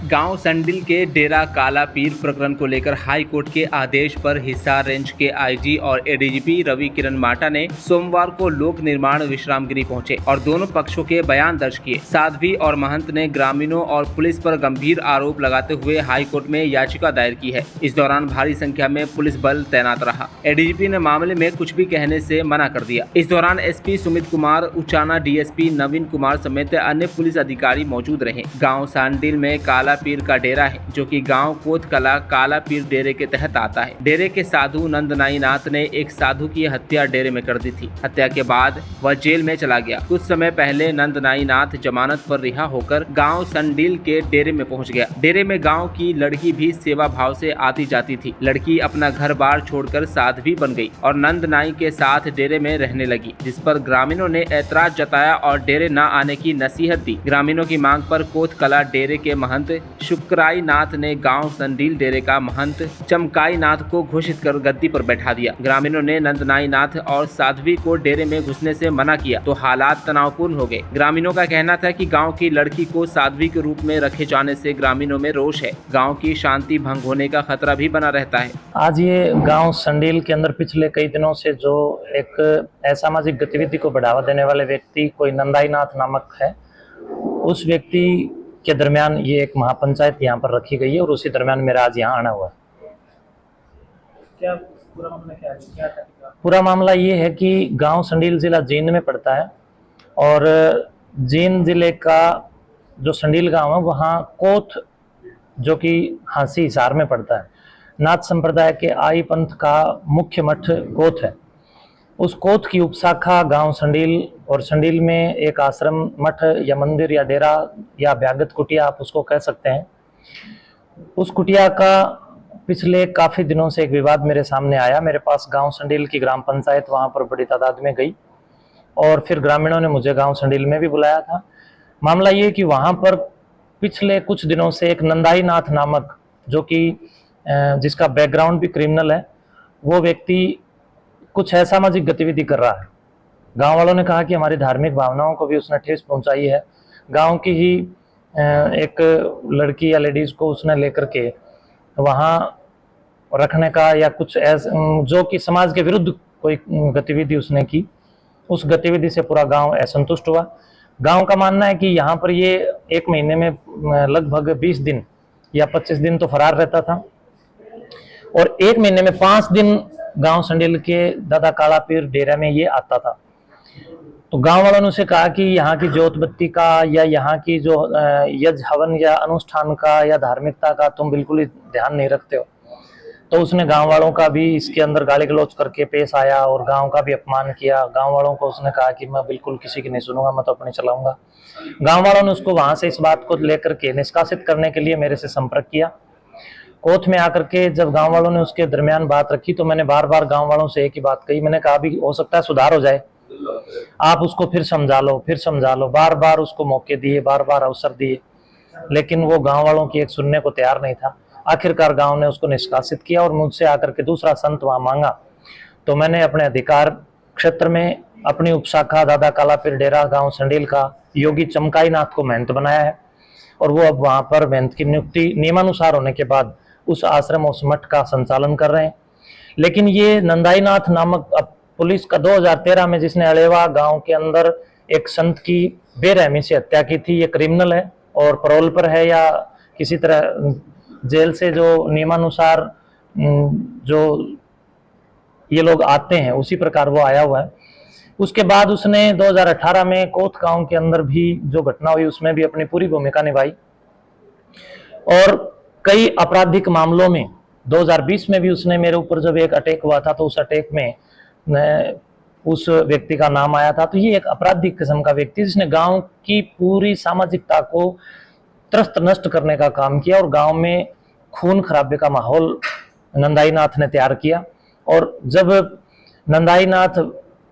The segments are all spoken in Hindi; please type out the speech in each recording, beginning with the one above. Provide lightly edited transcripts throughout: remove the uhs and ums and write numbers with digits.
गांव संडिल के डेरा काला पीर प्रकरण को लेकर हाई कोर्ट के आदेश पर हिसार रेंज के आईजी और एडीजीपी रवि किरण माटा ने सोमवार को लोक निर्माण विश्रामगिरी पहुंचे और दोनों पक्षों के बयान दर्ज किए। साध्वी और महंत ने ग्रामीणों और पुलिस पर गंभीर आरोप लगाते हुए हाई कोर्ट में याचिका दायर की है। इस दौरान भारी संख्या में पुलिस बल तैनात रहा। एडीजीपी ने मामले में कुछ भी कहने से मना कर दिया। इस दौरान एसपी सुमित कुमार, उचाना डीएसपी नवीन कुमार समेत अन्य पुलिस अधिकारी मौजूद रहे। गाँव सांडिल में काला पीर का डेरा है, जो कि गांव कोतकला काला पीर डेरे के तहत आता है। डेरे के साधु नंदनाई नाथ ने एक साधु की हत्या डेरे में कर दी थी। हत्या के बाद वह जेल में चला गया। कुछ समय पहले नंदनाई नाथ जमानत पर रिहा होकर गांव संडिल के डेरे में पहुंच गया। डेरे में गांव की लड़की भी सेवा भाव से आती जाती थी। लड़की अपना घर बार छोड़कर साध्वी बन गई और नंदनाई के साथ डेरे में रहने लगी, जिस पर ग्रामीणों ने ऐतराज जताया और डेरे न आने की नसीहत दी। ग्रामीणों की मांग पर कोतकला डेरे के महंत शुक्राई नाथ ने गांव संडील डेरे का महंत चमकाई नाथ को घोषित कर गद्दी पर बैठा दिया। ग्रामीणों ने नंदनाई नाथ और साध्वी को डेरे में घुसने से मना किया तो हालात तनावपूर्ण हो गए। ग्रामीणों का कहना था कि गांव की लड़की को साध्वी के रूप में रखे जाने से ग्रामीणों में रोष है। गांव की शांति भंग होने का खतरा भी बना रहता है। आज ये गांव संडील के अंदर पिछले कई दिनों से जो एक असामाजिक गतिविधि को बढ़ावा देने वाले व्यक्ति कोई नंदाई नाथ नामक है, उस व्यक्ति के दरमियान ये एक महापंचायत यहाँ पर रखी गई है और उसी दरमियान मेरा आज यहाँ आना हुआ। क्या पूरा मामला क्या था? पूरा मामला ये है कि गांव संडील जिला जींद में पड़ता है और जींद जिले का जो संडील गांव है वहाँ कोथ, जो कि हांसी हिसार में पड़ता है, नाथ संप्रदाय के आई पंथ का मुख्य मठ कोथ है। उस कोथ की उपशाखा गांव संडील और संडील में एक आश्रम, मठ या मंदिर या डेरा या भ्यागत कुटिया आप उसको कह सकते हैं। उस कुटिया का पिछले काफ़ी दिनों से एक विवाद मेरे सामने आया। मेरे पास गांव संडील की ग्राम पंचायत वहां पर बड़ी तादाद में गई और फिर ग्रामीणों ने मुझे गांव संडील में भी बुलाया था। मामला ये कि वहां पर पिछले कुछ दिनों से एक नंदाई नाथ नामक, जो कि जिसका बैकग्राउंड भी क्रिमिनल है, वो व्यक्ति कुछ असामाजिक गतिविधि कर रहा है। गांव वालों ने कहा कि हमारी धार्मिक भावनाओं को भी उसने ठेस पहुंचाई है। गांव की ही एक लड़की या लेडीज को उसने लेकर के वहां रखने का या कुछ जो कि समाज के विरुद्ध कोई गतिविधि उसने की, उस गतिविधि से पूरा गांव असंतुष्ट हुआ। गांव का मानना है कि यहाँ पर ये एक महीने में लगभग 20 दिन या 25 दिन तो फरार रहता था और एक महीने में 5 दिन गांव संडील के दादा काला पीर डेरा में ये आता था। तो गांव वालों ने उसे कहा कि यहाँ की ज्योत बत्ती का या यहाँ की जो यज्ञ हवन या अनुष्ठान का या धार्मिकता का तुम बिल्कुल ही ध्यान नहीं रखते हो। तो उसने गांव वालों का भी इसके अंदर गाली गलौज करके पेश आया और गांव का भी अपमान किया। गांव वालों को उसने कहा कि मैं बिल्कुल किसी की नहीं सुनूंगा, मैं तो अपने चलाऊंगा। गांव वालों ने उसको वहां से इस बात को लेकर के निष्कासित करने के लिए मेरे से संपर्क किया। कोथ में आकर के जब गांव वालों ने उसके दरमियान बात रखी तो मैंने बार बार गांव वालों से एक ही बात कही। मैंने कहा भी हो सकता है सुधार हो जाए, आप उसको फिर समझा लो। बार बार उसको मौके दिए, बार बार अवसर दिए, लेकिन वो गांव वालों की एक सुनने को तैयार नहीं था। आखिरकार गांव ने उसको निष्कासित किया और मुझसे आकर के दूसरा संत वहां मांगा। तो मैंने अपने अधिकार क्षेत्र में अपनी उपशाखा दादा काला पीर डेरा गांव संडील का योगी चमकाई नाथ को महंत बनाया है और वो अब वहां पर महंत की नियुक्ति नियमानुसार होने के बाद उस आश्रम, उस मठ का संचालन कर रहे हैं। लेकिन ये नंदाई नाथ नामक अब पुलिस का 2013 में जिसने अलेवा गांव के अंदर एक संत की बेरहमी से हत्या की थी, ये क्रिमिनल है और पैरोल पर है या किसी तरह जेल से जो नियमानुसार जो ये लोग आते हैं उसी प्रकार वो आया हुआ है। उसके बाद उसने 2018 में कोथ गांव के अंदर भी जो घटना हुई उसमें भी अपनी पूरी भूमिका निभाई और कई आपराधिक मामलों में 2020 में भी उसने मेरे ऊपर जब एक अटैक हुआ था तो उस अटैक में उस व्यक्ति का नाम आया था। तो ये एक आपराधिक किस्म का व्यक्ति जिसने गांव की पूरी सामाजिकता को त्रस्त नष्ट करने का काम किया और गांव में खून खराबे का माहौल नंदाई नाथ ने तैयार किया। और जब नंदाई नाथ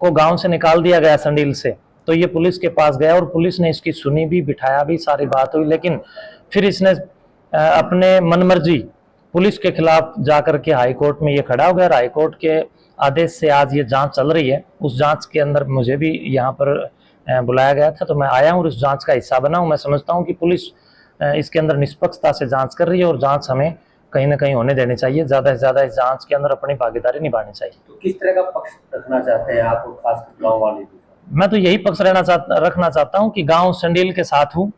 को गांव से निकाल दिया गया संडील से तो ये पुलिस के पास गया और पुलिस ने इसकी सुनी भी, बिठाया भी, सारी बात हुई, लेकिन फिर इसने अपने मनमर्जी पुलिस के खिलाफ जाकर के हाई कोर्ट में ये खड़ा हो गया। हाई कोर्ट के आदेश से आज ये जांच चल रही है। उस जांच के अंदर मुझे भी यहाँ पर बुलाया गया था तो मैं आया हूँ, उस जांच का हिस्सा बना हूँ। मैं समझता हूँ कि पुलिस इसके अंदर निष्पक्षता से जांच कर रही है और जांच हमें कहीं ना कहीं होने देनी चाहिए। ज़्यादा से ज़्यादा इस जांच के अंदर अपनी भागीदारी निभानी चाहिए। तो किस तरह का पक्ष रखना चाहते हैं आप, और खासकर गाँव वाले भी? मैं तो यही पक्ष रखना चाहता हूं कि गांव संडील के साथ हूं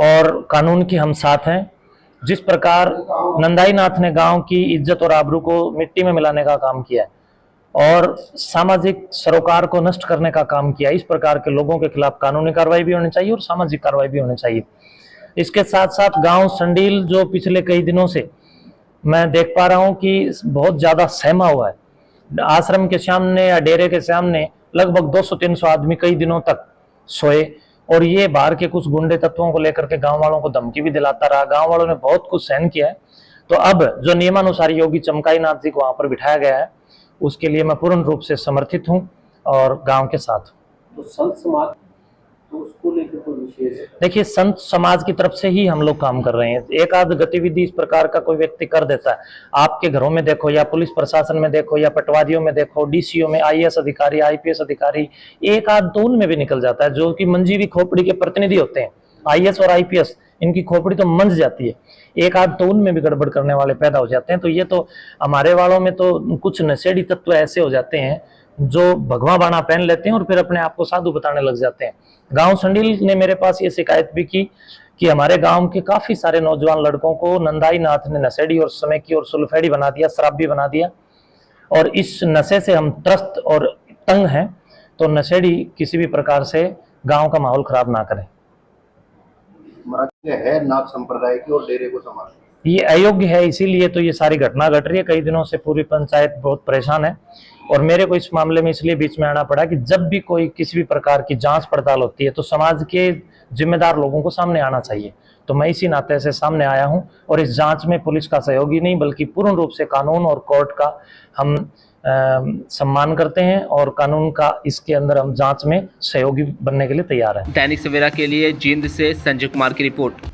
और कानून के हम साथ हैं। जिस प्रकार नंदाई नाथ ने गांव की इज्जत और आबरू को मिट्टी में मिलाने का काम किया है और सामाजिक सरोकार को नष्ट करने का काम किया, इस प्रकार के लोगों के खिलाफ कानूनी कार्रवाई भी होनी चाहिए और सामाजिक कार्रवाई भी होनी चाहिए। इसके साथ साथ गांव संडील जो पिछले कई दिनों से मैं देख पा रहा हूं कि बहुत ज्यादा सहमा हुआ है। आश्रम के सामने या डेरे के सामने लगभग 200-300 आदमी कई दिनों तक सोए और ये बाहर के कुछ गुंडे तत्वों को लेकर के गांव वालों को धमकी भी दिलाता रहा। गांव वालों ने बहुत कुछ सहन किया है। तो अब जो नियमानुसार योगी चमकाई नाथ जी को वहां पर बिठाया गया है, उसके लिए मैं पूर्ण रूप से समर्थित हूं और गांव के साथ हूं। तो संत समाज तो उसको लेकर कोई विशेष? देखिए, संत समाज की तरफ से ही हम लोग काम कर रहे हैं। एक आध गतिविधि इस प्रकार का कोई व्यक्ति कर देता है, आपके घरों में देखो या पुलिस प्रशासन में देखो या पटवारियों में देखो, डीसीओ में, आईएएस अधिकारी, आईपीएस अधिकारी, एक आध तो उनमें भी निकल जाता है जो कि मंजी भी खोपड़ी के प्रतिनिधि होते हैं। आईएएस और आईपीएस, इनकी खोपड़ी तो मंज जाती है, एक आध तो उनमें भी गड़बड़ करने वाले पैदा हो जाते हैं। तो ये तो हमारे वालों में तो कुछ नशेड़ी तत्व ऐसे हो जाते हैं जो भगवा बाना पहन लेते हैं और फिर अपने आप को साधु बताने लग जाते हैं। गांव संडील ने मेरे पास ये शिकायत भी की कि हमारे गांव के काफी सारे नौजवान लड़कों को नंदाई नाथ ने नशेड़ी और समेकी और सुल्फेड़ी बना दिया, शराबी बना दिया, और इस नशे से हम त्रस्त और तंग हैं। तो नशेड़ी किसी भी प्रकार से गांव का माहौल खराब ना करें। है नाथ संप्रदाय की और डेरे को संभालना ये अयोग्य है, इसीलिए तो ये सारी घटना घट रही है। कई दिनों से पूरी पंचायत बहुत परेशान है और मेरे को इस मामले में इसलिए बीच में आना पड़ा कि जब भी कोई किसी भी प्रकार की जांच पड़ताल होती है तो समाज के जिम्मेदार लोगों को सामने आना चाहिए। तो मैं इसी नाते से सामने आया हूं और इस जांच में पुलिस का सहयोगी नहीं बल्कि पूर्ण रूप से कानून और कोर्ट का हम सम्मान करते हैं और कानून का इसके अंदर हम जांच में सहयोगी बनने के लिए तैयार हैं। दैनिक सवेरा के लिए जींद से संजय कुमार की रिपोर्ट।